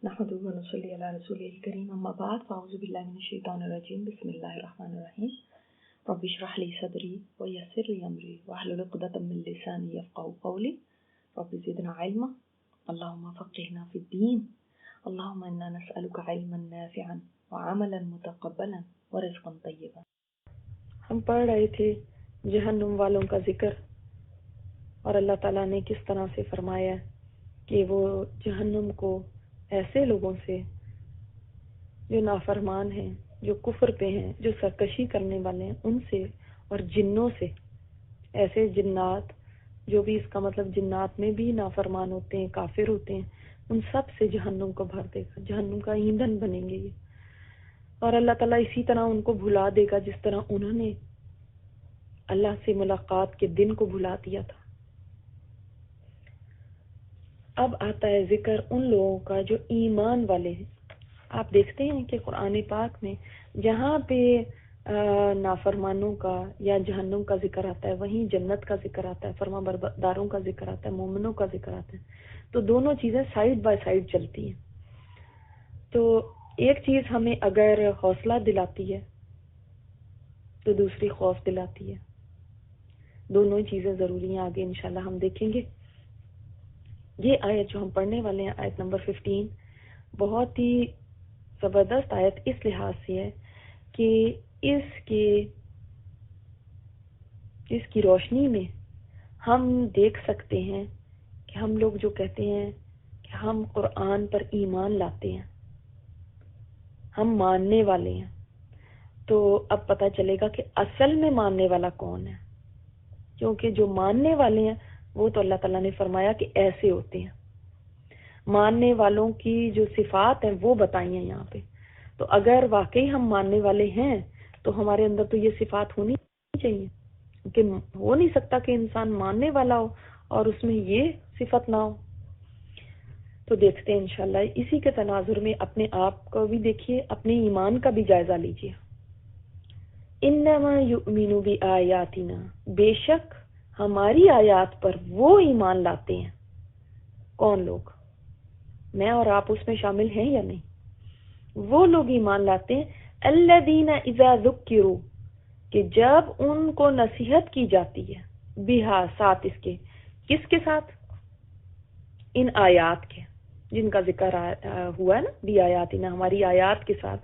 نحمده ونصلي على رسوله الكريم أما بعد فأعوذ بالله من الشيطان الرجيم بسم الله الرحمن الرحيم رب اشرح لي صدري ويسر لي أمري واحلل عقدة من لساني يفقهوا قولي رب زدنا علما اللهم فقهنا في الدين اللهم إنا نسألك علما نافعا وعملا متقبلا ورزقا طيبا. ہم پڑھ رہے تھے جہنم والوں کا ذکر اور اللہ تعالیٰ نے کس طرح سے فرمایا کہ وہ جہنم کو ایسے لوگوں سے جو نافرمان ہیں، جو کفر پہ ہیں، جو سرکشی کرنے والے ہیں، ان سے اور جنوں سے، ایسے جنات جو بھی، اس کا مطلب جنات میں بھی نافرمان ہوتے ہیں، کافر ہوتے ہیں، ان سب سے جہنم کو بھر دے گا، جہنم کا ایندھن بنیں گے یہ. اور اللہ تعالیٰ اسی طرح ان کو بھلا دے گا جس طرح انہوں نے اللہ سے ملاقات کے دن کو بھلا دیا تھا. اب آتا ہے ذکر ان لوگوں کا جو ایمان والے ہیں. آپ دیکھتے ہیں کہ قرآن پاک میں جہاں پہ نافرمانوں کا یا جہنم کا ذکر آتا ہے، وہیں جنت کا ذکر آتا ہے، فرما برداروں کا ذکر آتا ہے، مومنوں کا ذکر آتا ہے. تو دونوں چیزیں سائیڈ بائی سائیڈ چلتی ہیں. تو ایک چیز ہمیں اگر حوصلہ دلاتی ہے تو دوسری خوف دلاتی ہے. دونوں چیزیں ضروری ہیں. آگے انشاءاللہ ہم دیکھیں گے. یہ آیت جو ہم پڑھنے والے ہیں، آیت نمبر 15، بہت ہی زبردست آیت اس لحاظ سے ہے کہ اس کی روشنی میں ہم دیکھ سکتے ہیں کہ ہم لوگ جو کہتے ہیں کہ ہم قرآن پر ایمان لاتے ہیں، ہم ماننے والے ہیں، تو اب پتہ چلے گا کہ اصل میں ماننے والا کون ہے. کیونکہ جو ماننے والے ہیں وہ تو اللہ تعالیٰ نے فرمایا کہ ایسے ہوتے ہیں. ماننے والوں کی جو صفات ہیں وہ بتائی ہیں یہاں پہ. تو اگر واقعی ہم ماننے والے ہیں تو ہمارے اندر تو یہ صفات ہونی چاہیے، کیونکہ ہو نہیں سکتا کہ انسان ماننے والا ہو اور اس میں یہ صفت نہ ہو. تو دیکھتے ہیں انشاءاللہ اسی کے تناظر میں اپنے آپ کو بھی دیکھیے، اپنے ایمان کا بھی جائزہ لیجیے. انما یؤمن بآیاتنا، بے شک ہماری آیات پر وہ ایمان لاتے ہیں. کون لوگ؟ میں اور آپ اس میں شامل ہیں یا نہیں؟ وہ لوگ ایمان لاتے ہیں الذین اذا ذکروا، کہ جب ان کو نصیحت کی جاتی ہے، بہا ساتھ اس کے، کس کے ساتھ؟ ان آیات کے جن کا ذکر ہوا ہے نا، بھی آیاتنا، ہماری آیات کے ساتھ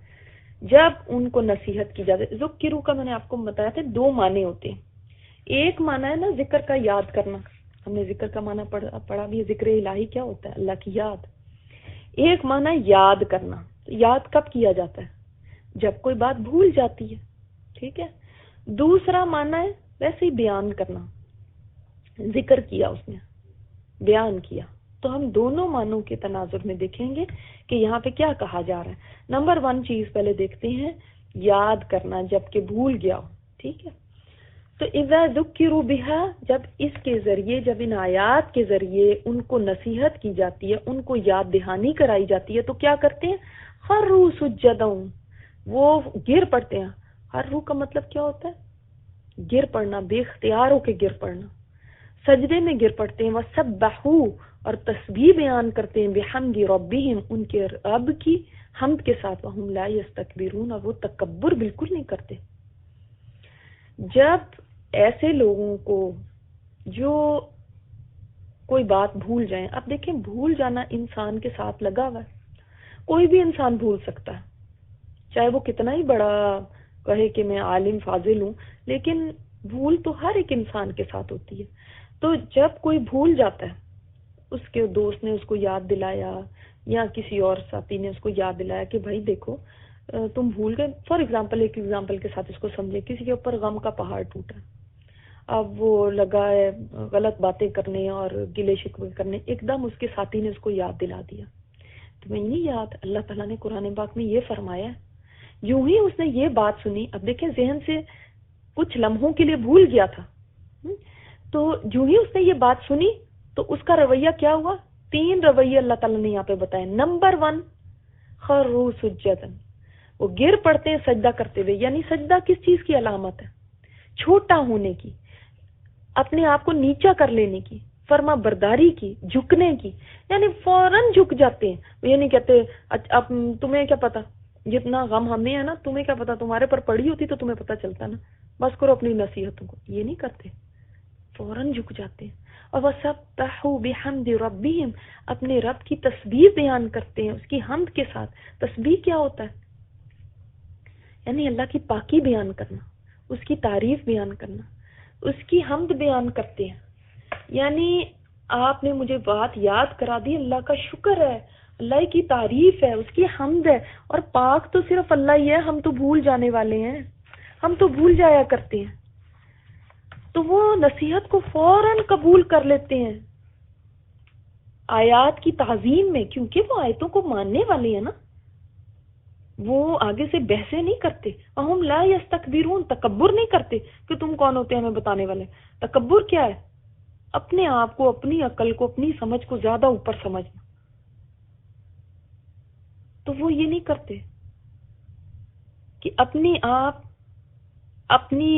جب ان کو نصیحت کی جاتی ہے. ذکروا کا میں نے آپ کو بتایا تھا دو معنی ہوتے ہیں. ایک معنی ہے نا ذکر کا، یاد کرنا. ہم نے ذکر کا معنی پڑھا بھی ہے. ذکر الہی کیا ہوتا ہے؟ اللہ کی یاد. ایک معنی یاد کرنا. یاد کب کیا جاتا ہے؟ جب کوئی بات بھول جاتی ہے. ٹھیک ہے. دوسرا معنی ہے ویسے ہی بیان کرنا. ذکر کیا اس نے، بیان کیا. تو ہم دونوں معنوں کے تناظر میں دیکھیں گے کہ یہاں پہ کیا کہا جا رہا ہے. نمبر 1 چیز پہلے دیکھتے ہیں، یاد کرنا جب کہ بھول گیا ہو. ٹھیک ہے. تو اذا ذکروا بہا، جب اس کے ذریعے، جب ان آیات کے ذریعے ان کو نصیحت کی جاتی ہے، ان کو یاد دہانی کرائی جاتی ہے، تو کیا کرتے ہیں؟ خروا سجدا، وہ گر پڑتے ہیں. خروا کا مطلب کیا ہوتا ہے؟ گر پڑنا، بے اختیار ہو کے گر پڑنا، سجدے میں گر پڑتے ہیں. وسبحوا، اور تسبیح بیان کرتے ہیں، بحمد ربہم، ان کے رب کی حمد کے ساتھ. وہم لا یستکبرون، اور وہ تکبر بالکل نہیں کرتے. جب ایسے لوگوں کو جو کوئی بات بھول جائیں، اب دیکھیں بھول جانا انسان کے ساتھ لگا ہوا ہے. کوئی بھی انسان بھول سکتا ہے، چاہے وہ کتنا ہی بڑا کہے کہ میں عالم فاضل ہوں، لیکن بھول تو ہر ایک انسان کے ساتھ ہوتی ہے. تو جب کوئی بھول جاتا ہے، اس کے دوست نے اس کو یاد دلایا یا کسی اور ساتھی نے اس کو یاد دلایا کہ بھائی دیکھو تم بھول گئے. فار ایگزامپل، ایک ایگزامپل کے ساتھ اس کو سمجھے، کسی کے اوپر غم کا پہاڑ ٹوٹا، اب وہ لگا ہے غلط باتیں کرنے اور گلے شکوے کرنے. ایک دم اس کے ساتھی نے اس کو یاد دلا دیا، تمہیں نہیں یاد اللہ تعالیٰ نے قرآن پاک میں یہ فرمایا ہے. یوں ہی اس نے یہ بات سنی، اب دیکھیں ذہن سے کچھ لمحوں کے لیے بھول گیا تھا، تو یوں ہی اس نے یہ بات سنی تو اس کا رویہ کیا ہوا؟ 3 رویے اللہ تعالیٰ نے یہاں پہ بتائے. نمبر 1 خروا سجدا، وہ گر پڑتے ہیں سجدہ کرتے ہوئے. یعنی سجدہ کس چیز کی علامت ہے؟ چھوٹا ہونے کی، اپنے آپ کو نیچا کر لینے کی. فرما برداری کی، جھکنے کی، یعنی فوراً جھک جاتے ہیں. وہ یہ نہیں کہتے اب تمہیں کیا پتا، جتنا غم ہمیں ہے نا تمہیں کیا پتا، تمہارے پر پڑی ہوتی تو تمہیں پتا چلتا نا، بس کرو اپنی نصیحتوں کو. یہ نہیں کرتے، فوراً جھک جاتے ہیں. اور وَسَبَّحُوا بِحَمْدِ رَبِّهِمْ، اپنے رب کی تسبیح بیان کرتے ہیں اس کی حمد کے ساتھ. تسبیح کیا ہوتا ہے؟ یعنی اللہ کی پاکی بیان کرنا، اس کی تعریف بیان کرنا، اس کی حمد بیان کرتے ہیں. یعنی آپ نے مجھے بات یاد کرا دی، اللہ کا شکر ہے، اللہ کی تعریف ہے، اس کی حمد ہے. اور پاک تو صرف اللہ ہی ہے، ہم تو بھول جانے والے ہیں، ہم تو بھول جایا کرتے ہیں. تو وہ نصیحت کو فوراً قبول کر لیتے ہیں آیات کی تعظیم میں، کیونکہ وہ آیتوں کو ماننے والے ہیں نا. وہ آگے سے بحثیں نہیں کرتے. وَهُمْ لَا يَسْتَكْبِرُونَ، تکبر نہیں کرتے کہ تم کون ہوتے ہیں ہمیں بتانے والے. تکبر کیا ہے؟ اپنے آپ کو، اپنی عقل کو، اپنی سمجھ کو زیادہ اوپر سمجھنا. تو وہ یہ نہیں کرتے کہ اپنی آپ اپنی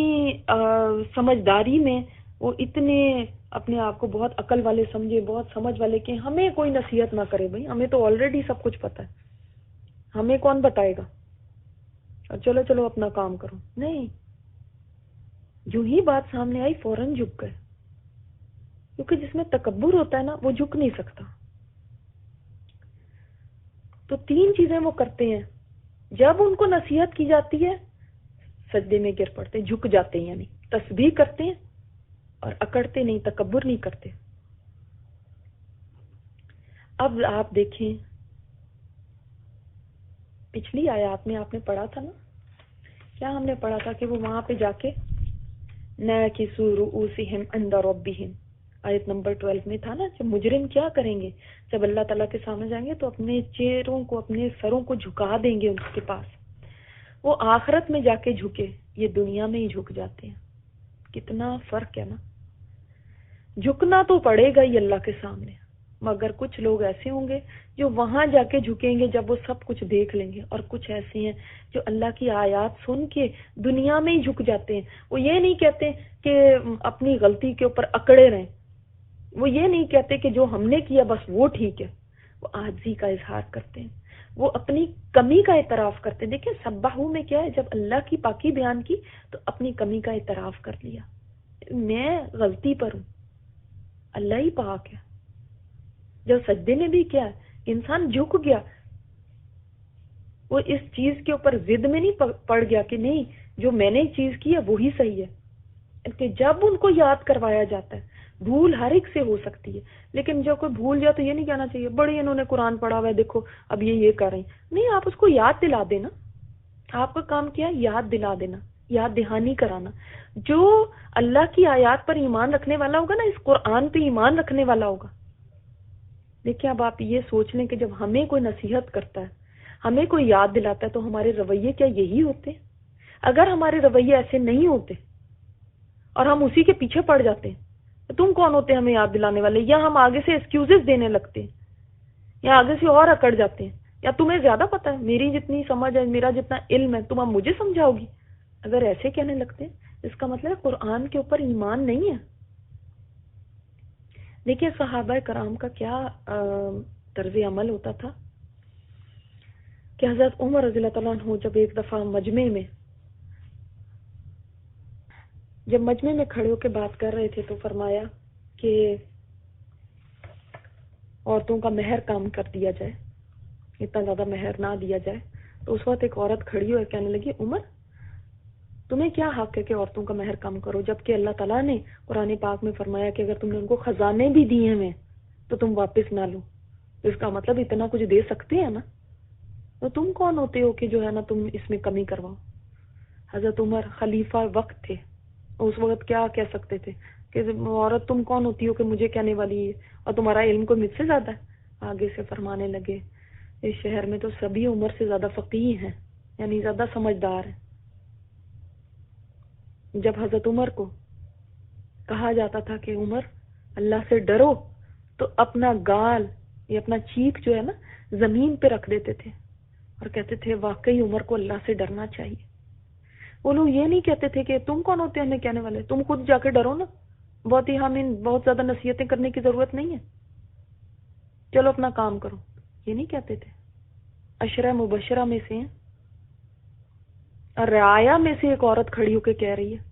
سمجھداری میں وہ اتنے اپنے آپ کو بہت عقل والے سمجھے، بہت سمجھ والے، کہ ہمیں کوئی نصیحت نہ کرے. بھائی ہمیں تو آلریڈی سب کچھ پتہ ہے، ہمیں کون بتائے گا، اور چلو چلو اپنا کام کرو. نہیں، جو ہی بات سامنے آئی فوراً جھک گئے. کیونکہ جس میں تکبر ہوتا ہے نا وہ جھک نہیں سکتا. تو 3 چیزیں وہ کرتے ہیں. جب ان کو نصیحت کی جاتی ہے سجدے میں گر پڑتے، جھک جاتے ہیں، یعنی تسبیح کرتے ہیں اور اکڑتے نہیں، تکبر نہیں کرتے. اب آپ دیکھیں پچھلی آیات میں آپ نے پڑھا تھا نا، کیا ہم نے پڑھا تھا کہ وہ وہاں پہ جا کے نَاكِسُوا رُؤُوسِهِمْ عِنْدَ رَبِّهِمْ، آیت نمبر 12 میں تھا نا، جب مجرم کیا کریں گے، جب اللہ تعالیٰ کے سامنے جائیں گے تو اپنے چہروں کو، اپنے سروں کو جھکا دیں گے اس کے پاس. وہ آخرت میں جا کے جھکے، یہ دنیا میں ہی جھک جاتے ہیں. کتنا فرق ہے نا. جھکنا تو پڑے گا ہی اللہ کے سامنے، مگر کچھ لوگ ایسے ہوں گے جو وہاں جا کے جھکیں گے جب وہ سب کچھ دیکھ لیں گے، اور کچھ ایسے ہیں جو اللہ کی آیات سن کے دنیا میں ہی جھک جاتے ہیں. وہ یہ نہیں کہتے کہ اپنی غلطی کے اوپر اکڑے رہیں، وہ یہ نہیں کہتے کہ جو ہم نے کیا بس وہ ٹھیک ہے. وہ عاجزی کا اظہار کرتے ہیں، وہ اپنی کمی کا اعتراف کرتے ہیں. دیکھیں سبحو میں کیا ہے، جب اللہ کی پاکی بیان کی تو اپنی کمی کا اعتراف کر لیا، میں غلطی پر ہوں، اللہ ہی پاک ہے. جب سجدے میں بھی کیا ہے، انسان جھک گیا، وہ اس چیز کے اوپر ضد میں نہیں پڑ گیا کہ نہیں جو میں نے چیز کی ہے وہی صحیح ہے. کہ جب ان کو یاد کروایا جاتا ہے، بھول ہر ایک سے ہو سکتی ہے، لیکن جب کوئی بھول جائے تو یہ نہیں کہنا چاہیے بڑی انہوں نے قرآن پڑھا ہوا ہے دیکھو اب یہ کر رہی ہیں. نہیں، آپ اس کو یاد دلا دینا. آپ کا کام کیا ہے؟ یاد دلا دینا، یاد دہانی کرانا. جو اللہ کی آیات پر ایمان رکھنے والا ہوگا نا، اس قرآن پہ ایمان رکھنے والا ہوگا. دیکھیں اب آپ یہ سوچ لیں کہ جب ہمیں کوئی نصیحت کرتا ہے، ہمیں کوئی یاد دلاتا ہے، تو ہمارے رویے کیا یہی ہوتے؟ اگر ہمارے رویے ایسے نہیں ہوتے اور ہم اسی کے پیچھے پڑ جاتے ہیں، تو تم کون ہوتے ہیں ہمیں یاد دلانے والے؟ یا ہم آگے سے ایکسکیوزز دینے لگتے ہیں، یا آگے سے اور اکڑ جاتے ہیں، یا تمہیں زیادہ پتہ ہے، میری جتنی سمجھ ہے، میرا جتنا علم ہے، تم اب مجھے سمجھاؤ گی. اگر ایسے کہنے لگتے ہیں اس کا مطلب ہے قرآن کے اوپر ایمان نہیں ہے. دیکھیے صحابہ کرام کا کیا طرز عمل ہوتا تھا کہ حضرت عمر رضی اللہ تعالیٰ عنہ جب ایک دفعہ جب مجمع میں کھڑے ہو کے بات کر رہے تھے تو فرمایا کہ عورتوں کا مہر کم کر دیا جائے، اتنا زیادہ مہر نہ دیا جائے. تو اس وقت ایک عورت کھڑی ہوئی کہنے لگی عمر تمہیں کیا حق ہے کہ عورتوں کا مہر کم کرو، جبکہ اللہ تعالیٰ نے قرآن پاک میں فرمایا کہ اگر تم نے ان کو خزانے بھی دیے ہیں تو تم واپس نہ لو. اس کا مطلب اتنا کچھ دے سکتے ہیں نا، تو تم کون ہوتے ہو کہ جو ہے نا تم اس میں کمی کرواؤ. حضرت عمر خلیفہ وقت تھے، اس وقت کیا کہہ سکتے تھے کہ عورت تم کون ہوتی ہو کہ مجھے کہنے والی ہے، اور تمہارا علم کو مجھ سے زیادہ ہے. آگے سے فرمانے لگے اس شہر میں تو سبھی عمر سے زیادہ فقیہ ہیں، یعنی زیادہ سمجھدار ہیں. جب حضرت عمر کو کہا جاتا تھا کہ عمر اللہ سے ڈرو، تو اپنا گال یا اپنا چیخ جو ہے نا زمین پہ رکھ دیتے تھے اور کہتے تھے واقعی عمر کو اللہ سے ڈرنا چاہیے. وہ لوگ یہ نہیں کہتے تھے کہ تم کون ہوتے ہیں ہمیں کہنے والے، تم خود جا کے ڈرو نا. بہت ہی ہمیں بہت زیادہ نصیحتیں کرنے کی ضرورت نہیں ہے، چلو اپنا کام کرو، یہ نہیں کہتے تھے؟ عشرہ مبشرہ میں سے ہیں، اور رعایا میں سے ایک عورت کھڑی ہو کے کہہ رہی ہے،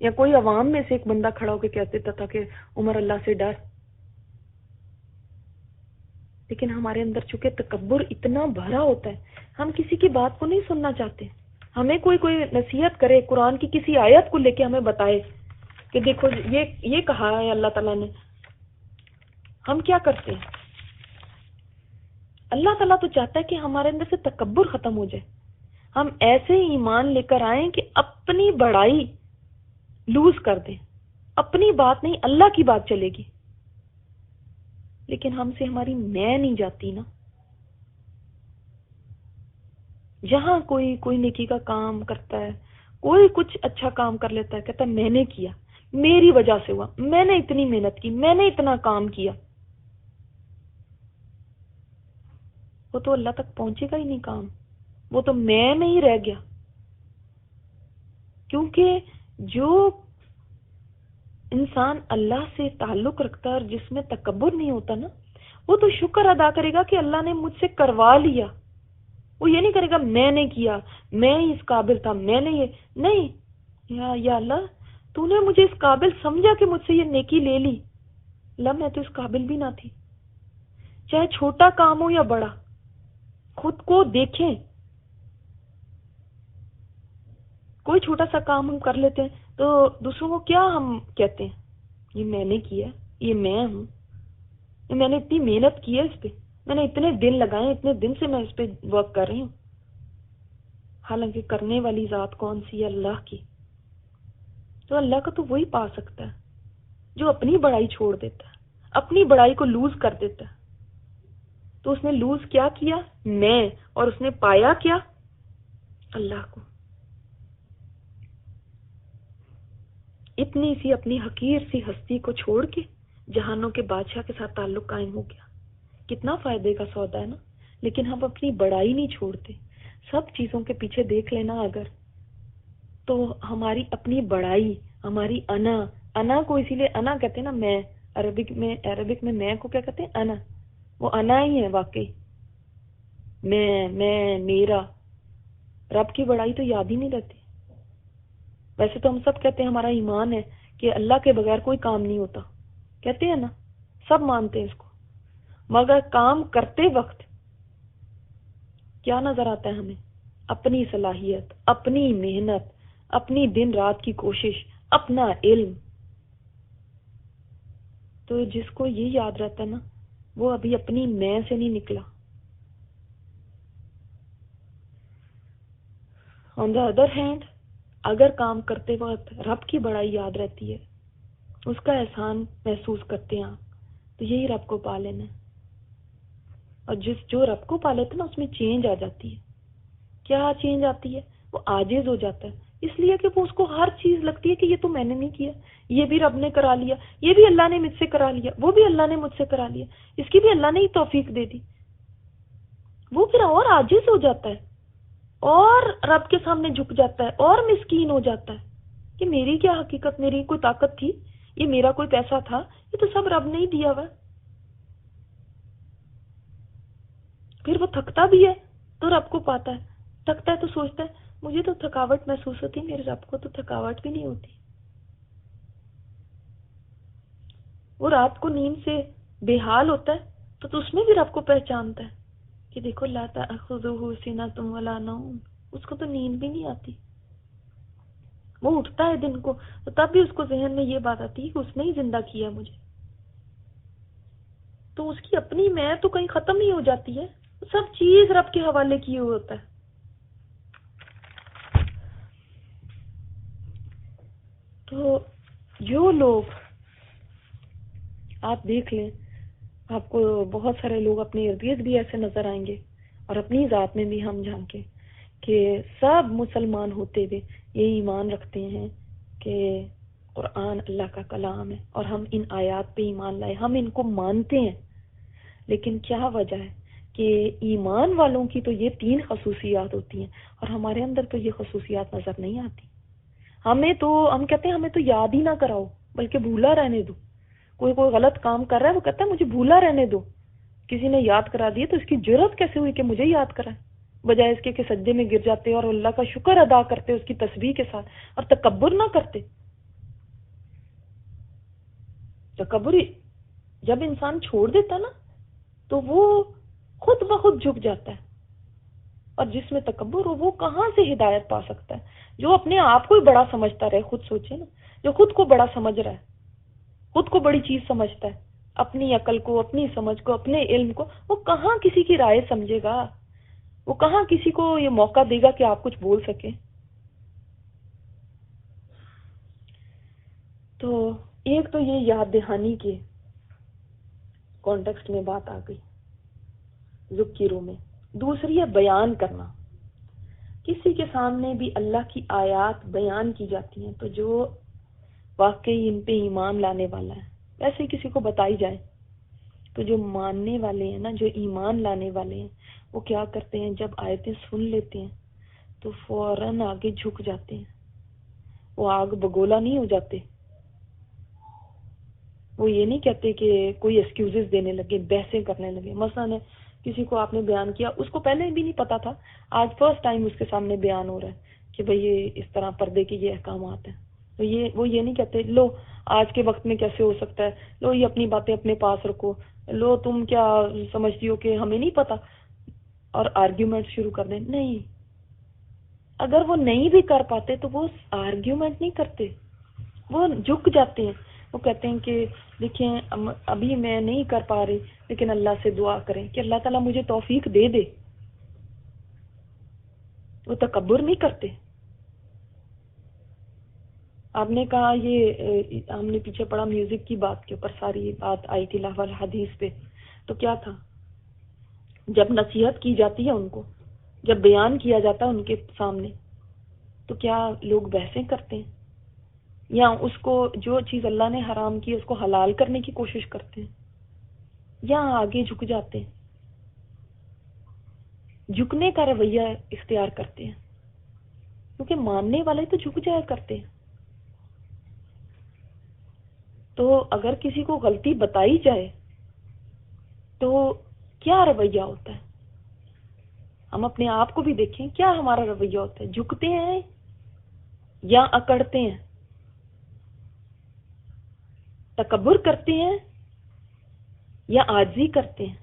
یا کوئی عوام میں سے ایک بندہ کھڑا ہو کے کہہ دیتا تھا کہ عمر اللہ سے ڈر. لیکن ہمارے اندر چونکہ تکبر اتنا بھرا ہوتا ہے، ہم کسی کی بات کو نہیں سننا چاہتے. ہمیں کوئی نصیحت کرے، قرآن کی کسی آیت کو لے کے ہمیں بتائے کہ دیکھو یہ کہا ہے اللہ تعالیٰ نے، ہم کیا کرتے ہیں؟ اللہ تعالیٰ تو چاہتا ہے کہ ہمارے اندر سے تکبر ختم ہو جائے، ہم ایسے ایمان لے کر آئیں کہ اپنی بڑائی لوز کر دیں، اپنی بات نہیں اللہ کی بات چلے گی. لیکن ہم سے ہماری میں نہیں جاتی نا. جہاں کوئی نیکی کا کام کرتا ہے، کوئی کچھ اچھا کام کر لیتا ہے، کہتا ہے میں نے کیا، میری وجہ سے ہوا، میں نے اتنی محنت کی، میں نے اتنا کام کیا. وہ تو اللہ تک پہنچے گا ہی نہیں کام، وہ تو میں ہی رہ گیا. کیونکہ جو انسان اللہ سے تعلق رکھتا ہے اور جس میں تکبر نہیں ہوتا نا، وہ تو شکر ادا کرے گا کہ اللہ نے مجھ سے کروا لیا. وہ یہ نہیں کرے گا میں نے کیا، میں اس قابل تھا، میں نے یہ نہیں. یا اللہ تو نے مجھے اس قابل سمجھا کہ مجھ سے یہ نیکی لے لی. اللہ میں تو اس قابل بھی نہ تھی. چاہے چھوٹا کام ہو یا بڑا، خود کو دیکھیں. کوئی چھوٹا سا کام ہم کر لیتے ہیں تو دوسروں کو کیا ہم کہتے ہیں؟ یہ میں نے کیا، یہ میں ہوں، یہ میں نے اتنی محنت کی ہے اس پہ، میں نے اتنے دن لگائے، اتنے دن سے میں اس پہ ورک کر رہی ہوں. حالانکہ کرنے والی ذات کون سی ہے؟ اللہ کی. تو اللہ کا تو وہی پا سکتا ہے جو اپنی بڑائی چھوڑ دیتا ہے، اپنی بڑائی کو لوز کر دیتا ہے. تو اس نے لوز کیا کیا؟ میں. اور اس نے پایا کیا؟ اللہ کو. اتنی سی اپنی حقیر سی ہستی کو چھوڑ کے جہانوں کے بادشاہ کے ساتھ تعلق قائم ہو گیا. کتنا فائدے کا سودا ہے نا. لیکن ہم اپنی بڑائی نہیں چھوڑتے. سب چیزوں کے پیچھے دیکھ لینا اگر، تو ہماری اپنی بڑائی، ہماری انا کو اسی لیے انا کہتے ہیں نا، میں. عربک میں کو کیا کہتے ہیں؟ انا. وہ انا ہی ہے واقعی. میں میرا. رب کی بڑائی تو یاد ہی نہیں رہتی. ویسے تو ہم سب کہتے ہیں ہمارا ایمان ہے کہ اللہ کے بغیر کوئی کام نہیں ہوتا، کہتے ہیں نا، سب مانتے ہیں اس کو. مگر کام کرتے وقت کیا نظر آتا ہے ہمیں؟ اپنی صلاحیت، اپنی محنت، اپنی دن رات کی کوشش، اپنا علم. تو جس کو یہ یاد رہتا ہے نا، وہ ابھی اپنی میں سے نہیں نکلا. آن دا ادر ہینڈ، اگر کام کرتے وقت رب کی بڑائی یاد رہتی ہے، اس کا احسان محسوس کرتے ہیں آپ، تو یہی رب کو پا لینا ہے. اور جو رب کو پا لیتا ہے نا، اس میں چینج آ جاتی ہے. کیا چینج آتی ہے؟ وہ عاجز ہو جاتا ہے، اس لیے کہ وہ اس کو ہر چیز لگتی ہے کہ یہ تو میں نے نہیں کیا، یہ بھی رب نے کرا لیا، یہ بھی اللہ نے مجھ سے کرا لیا، وہ بھی اللہ نے مجھ سے کرا لیا، اس کی بھی اللہ نے ہی توفیق دے دی. وہ پھر اور عاجز ہو جاتا ہے، اور رب کے سامنے جھک جاتا ہے، اور مسکین ہو جاتا ہے کہ میری کیا حقیقت، میری کوئی طاقت تھی، یہ میرا کوئی پیسہ تھا، یہ تو سب رب نے ہی دیا ہوا. پھر وہ تھکتا بھی ہے تو رب کو پاتا ہے، تھکتا ہے تو سوچتا ہے مجھے تو تھکاوٹ محسوس ہوتی، میرے رب کو تو تھکاوٹ بھی نہیں ہوتی. وہ رات کو نیند سے بے حال ہوتا ہے تو اس میں بھی رب کو پہچانتا ہے کہ دیکھو لا تأخذہ سنۃ ولا نوم، اس کو تو نیند بھی نہیں آتی. وہ اٹھتا ہے دن کو تو تب بھی اس کو ذہن میں یہ بات آتی ہے کہ اس نے ہی زندہ کیا مجھے. تو اس کی اپنی میں تو کہیں ختم ہی ہو جاتی ہے، سب چیز رب کے حوالے کیے ہوئے ہوتا ہے. تو جو لوگ آپ دیکھ لیں، آپ کو بہت سارے لوگ اپنے ارد گرد بھی ایسے نظر آئیں گے، اور اپنی ذات میں بھی ہم جھانکیں کہ سب مسلمان ہوتے ہوئے یہ ایمان رکھتے ہیں کہ قرآن اللہ کا کلام ہے، اور ہم ان آیات پہ ایمان لائے، ہم ان کو مانتے ہیں. لیکن کیا وجہ ہے کہ ایمان والوں کی تو یہ 3 خصوصیات ہوتی ہیں، اور ہمارے اندر تو یہ خصوصیات نظر نہیں آتی. ہم کہتے ہیں ہمیں تو یاد ہی نہ کراؤ. بلکہ بھولا رہنے دو. کوئی غلط کام کر رہا ہے وہ کہتا ہے مجھے بھولا رہنے دو. کسی نے یاد کرا دیا تو اس کی جرأت کیسے ہوئی کہ مجھے یاد کرائے، بجائے اس کے کہ سجدے میں گر جاتے اور اللہ کا شکر ادا کرتے اس کی تسبیح کے ساتھ اور تکبر نہ کرتے. تکبر جب انسان چھوڑ دیتا نا تو وہ خود بخود جھک جاتا ہے، اور جس میں تکبر ہو وہ کہاں سے ہدایت پا سکتا ہے؟ جو اپنے آپ کو ہی بڑا سمجھتا رہے، خود سوچے نا، جو خود کو بڑا سمجھ رہا ہے، خود کو بڑی چیز سمجھتا ہے، اپنی عقل کو، اپنی سمجھ کو، اپنے علم کو، وہ کہاں کسی کی رائے سمجھے گا؟ وہ کہاں کسی کو یہ موقع دے گا کہ آپ کچھ بول سکیں؟ تو ایک تو یہ یاد دہانی کے کانٹیکسٹ میں بات آ گئی ذکروں میں. دوسری ہے بیان کرنا. کسی کے سامنے بھی اللہ کی آیات بیان کی جاتی ہیں تو جو واقعی ان پہ ایمان لانے والا ہے، ویسے کسی کو بتائی جائے تو جو ماننے والے ہیں نا، جو ایمان لانے والے ہیں، وہ کیا کرتے ہیں؟ جب آیتیں سن لیتے ہیں تو فوراً آگے جھک جاتے ہیں. وہ آگ بگولا نہیں ہو جاتے. وہ یہ نہیں کہتے کہ کوئی ایکسکیوزز دینے لگے، بحثیں کرنے لگے. مثلا کسی کو آپ نے بیان کیا، اس کو پہلے بھی نہیں پتا تھا، آج فرسٹ ٹائم اس کے سامنے بیان ہو رہا ہے کہ بھئی یہ اس طرح پردے کے یہ احکامات ہیں، تو وہ یہ نہیں کہتے لو آج کے وقت میں کیسے ہو سکتا ہے، لو یہ اپنی باتیں اپنے پاس رکھو، لو تم کیا سمجھتی ہو کہ ہمیں نہیں پتا، اور آرگیومنٹ شروع کر دیں. نہیں، اگر وہ نہیں بھی کر پاتے تو وہ آرگیومنٹ نہیں کرتے، وہ جھک جاتے ہیں. وہ کہتے ہیں کہ دیکھیں ابھی میں نہیں کر پا رہی، لیکن اللہ سے دعا کریں کہ اللہ تعالیٰ مجھے توفیق دے دے. وہ تکبر نہیں کرتے. آپ نے کہا یہ ہم نے پیچھے پڑھا میوزک کی بات کے اوپر ساری بات آئی تھی لاہور حدیث پہ، تو کیا تھا؟ جب نصیحت کی جاتی ہے ان کو، جب بیان کیا جاتا ہے ان کے سامنے، تو کیا لوگ بحثیں کرتے ہیں یا اس کو جو چیز اللہ نے حرام کی اس کو حلال کرنے کی کوشش کرتے ہیں، یا آگے جھک جاتے ہیں، جھکنے کا رویہ اختیار کرتے ہیں؟ کیونکہ ماننے والے تو جھک جایا کرتے ہیں. تو اگر کسی کو غلطی بتائی جائے تو کیا رویہ ہوتا ہے؟ ہم اپنے آپ کو بھی دیکھیں، کیا ہمارا رویہ ہوتا ہے؟ جھکتے ہیں یا اکڑتے ہیں؟ تکبر کرتے ہیں یا عاجزی کرتے ہیں؟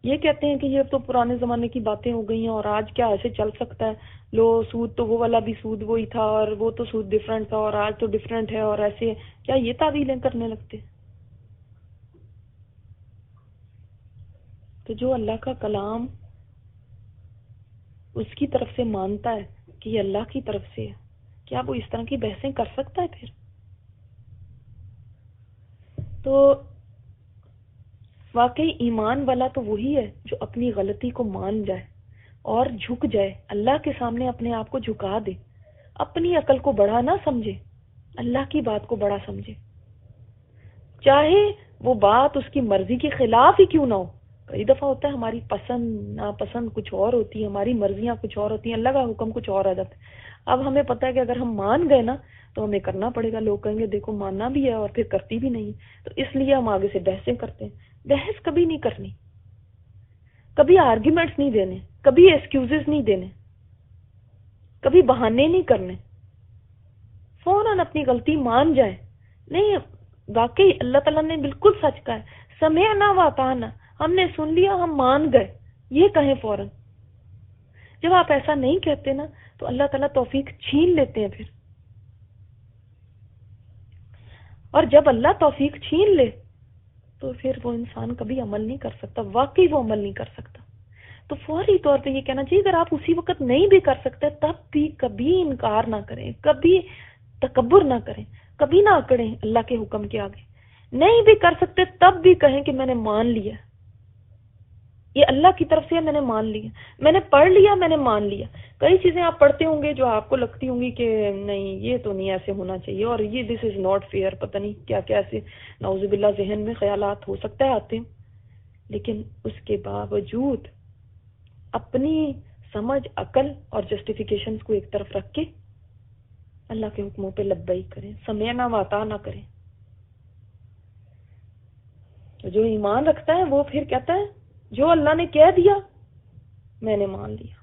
یہ کہتے ہیں کہ یہ تو پرانے زمانے کی باتیں ہو گئی ہیں اور آج کیا ایسے چل سکتا ہے، لو سود تو وہ والا بھی سود وہی تھا اور وہ تو سود ڈیفرنٹ تھا اور آج تو ڈیفرنٹ ہے، اور ایسے کیا یہ تعویلیں کرنے لگتے؟ تو جو اللہ کا کلام اس کی طرف سے مانتا ہے کہ یہ اللہ کی طرف سے ہے، کیا وہ اس طرح کی بحثیں کر سکتا ہے پھر؟ تو واقعی ایمان والا تو وہی ہے جو اپنی غلطی کو مان جائے اور جھک جائے، اللہ کے سامنے اپنے آپ کو جھکا دے، اپنی عقل کو بڑا نہ سمجھے، اللہ کی بات کو بڑا سمجھے، چاہے وہ بات اس کی مرضی کے خلاف ہی کیوں نہ ہو. کئی دفعہ ہوتا ہے ہماری پسند ناپسند کچھ اور ہوتی ہے، ہماری مرضیاں کچھ اور ہوتی ہیں، اللہ کا حکم کچھ اور آ جاتا ہے. اب ہمیں پتہ ہے کہ اگر ہم مان گئے نا تو ہمیں کرنا پڑے گا. لوگ کہیں گے دیکھو ماننا بھی ہے اور پھر کرتی بھی نہیں، تو اس لیے ہم آگے سے بحثیں کرتے ہیں. بحث کبھی نہیں کرنی، کبھی آرگیومنٹس نہیں دینے، کبھی ایکسکیوزز نہیں دینے، کبھی بہانے نہیں کرنے. فوراً اپنی غلطی مان جائیں. نہیں، واقعی اللہ تعالیٰ نے بالکل سچ کہا ہے، سمعنا واطعنا، ہم نے سن لیا، ہم مان گئے، یہ کہیں فوراً. جب آپ ایسا نہیں کہتے نا تو اللہ تعالیٰ توفیق چھین لیتے ہیں پھر. اور جب اللہ توفیق چھین لے تو پھر وہ انسان کبھی عمل نہیں کر سکتا، واقعی وہ عمل نہیں کر سکتا. تو فوری طور پہ یہ کہنا چاہیے اگر آپ اسی وقت نہیں بھی کر سکتے تب بھی کبھی انکار نہ کریں، کبھی تکبر نہ کریں، کبھی نہ اکڑیں اللہ کے حکم کے آگے. نہیں بھی کر سکتے تب بھی کہیں کہ میں نے مان لیا، یہ اللہ کی طرف سے ہے، میں نے مان لیا، میں نے پڑھ لیا، میں نے مان لیا. کئی چیزیں آپ پڑھتے ہوں گے جو آپ کو لگتی ہوں گی کہ نہیں یہ تو نہیں ایسے ہونا چاہیے، اور یہ دس از ناٹ فیئر، پتہ نہیں کیا کیا ایسے نعوذ باللہ ذہن میں خیالات ہو سکتا ہے آتے ہیں. لیکن اس کے باوجود اپنی سمجھ، عقل اور جسٹیفیکیشنز کو ایک طرف رکھ کے اللہ کے حکموں پہ لبیک کریں، سمعنا و اطعنا کریں. جو ایمان رکھتا ہے وہ پھر کہتا ہے جو اللہ نے کہہ دیا میں نے مان لیا.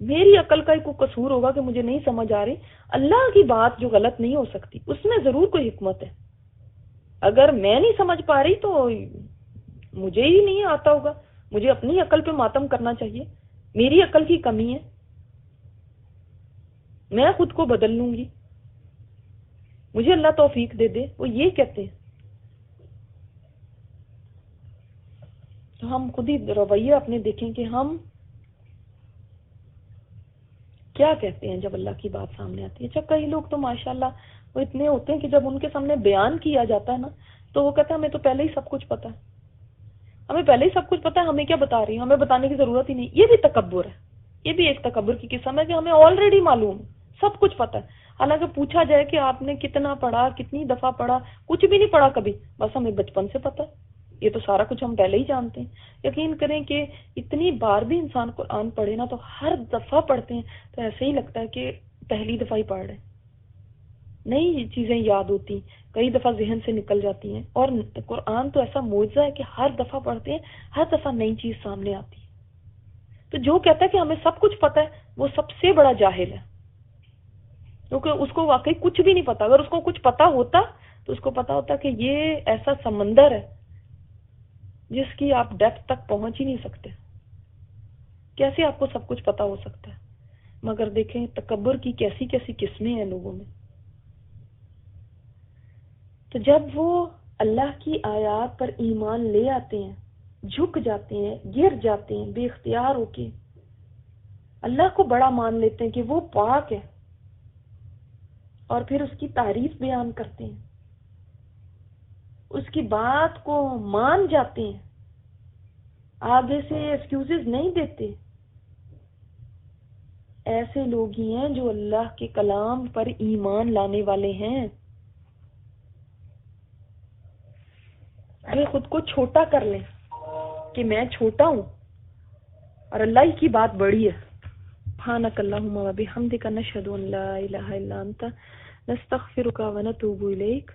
میری عقل کا کوئی قصور ہوگا کہ مجھے نہیں سمجھ آ رہی، اللہ کی بات جو غلط نہیں ہو سکتی اس میں ضرور کوئی حکمت ہے. اگر میں نہیں سمجھ پا رہی تو مجھے ہی نہیں آتا ہوگا، مجھے اپنی عقل پہ ماتم کرنا چاہیے. میری عقل کی کمی ہے، میں خود کو بدل لوں گی، مجھے اللہ توفیق دے دے. وہ یہ کہتے ہیں. تو ہم خود ہی رویہ اپنے دیکھیں کہ ہم کیا کہتے ہیں جب اللہ کی بات سامنے آتی ہے. اچھا کئی لوگ تو ماشاءاللہ وہ اتنے ہوتے ہیں کہ جب ان کے سامنے بیان کیا جاتا ہے نا تو وہ کہتے ہیں ہمیں تو پہلے ہی سب کچھ پتا ہے، ہمیں پہلے ہی سب کچھ پتا ہے، ہمیں کیا بتا رہی ہیں، ہمیں بتانے کی ضرورت ہی نہیں. یہ بھی تکبر ہے، یہ بھی ایک تکبر کی قسم ہے کہ ہمیں آلریڈی معلوم سب کچھ پتا ہے. حالانکہ پوچھا جائے کہ آپ نے کتنا پڑھا، کتنی دفعہ پڑھا، کچھ بھی نہیں پڑھا کبھی، بس ہمیں بچپن سے پتا ہے، یہ تو سارا کچھ ہم پہلے ہی جانتے ہیں. یقین کریں کہ اتنی بار بھی انسان قرآن پڑھے نا تو ہر دفعہ پڑھتے ہیں تو ایسے ہی لگتا ہے کہ پہلی دفعہ ہی پڑھ رہے ہیں. نئی چیزیں یاد ہوتی، کئی دفعہ ذہن سے نکل جاتی ہیں. اور قرآن تو ایسا معجزہ ہے کہ ہر دفعہ پڑھتے ہیں ہر دفعہ نئی چیز سامنے آتی ہے. تو جو کہتا ہے کہ ہمیں سب کچھ پتا ہے وہ سب سے بڑا جاہل ہے، کیونکہ اس کو واقعی کچھ بھی نہیں پتا. اگر اس کو کچھ پتا ہوتا تو اس کو پتا ہوتا کہ یہ ایسا سمندر ہے جس کی آپ ڈیپتھ تک پہنچ ہی نہیں سکتے. کیسے آپ کو سب کچھ پتا ہو سکتا ہے؟ مگر دیکھیں تکبر کی کیسی کیسی قسمیں ہیں لوگوں میں. تو جب وہ اللہ کی آیات پر ایمان لے آتے ہیں، جھک جاتے ہیں، گر جاتے ہیں بے اختیار ہو کے، اللہ کو بڑا مان لیتے ہیں کہ وہ پاک ہے اور پھر اس کی تعریف بیان کرتے ہیں، اس کی بات کو مان جاتے ہیں، آگے سے ایکسکیوزز نہیں دیتے. ایسے لوگ ہی ہیں جو اللہ کے کلام پر ایمان لانے والے ہیں. اگر خود کو چھوٹا کر لیں کہ میں چھوٹا ہوں اور اللہ کی بات بڑی ہے. سبحانک اللہم و بحمدک نشہد ان لا الہ الا انت نستغفرک و نتوب الیک.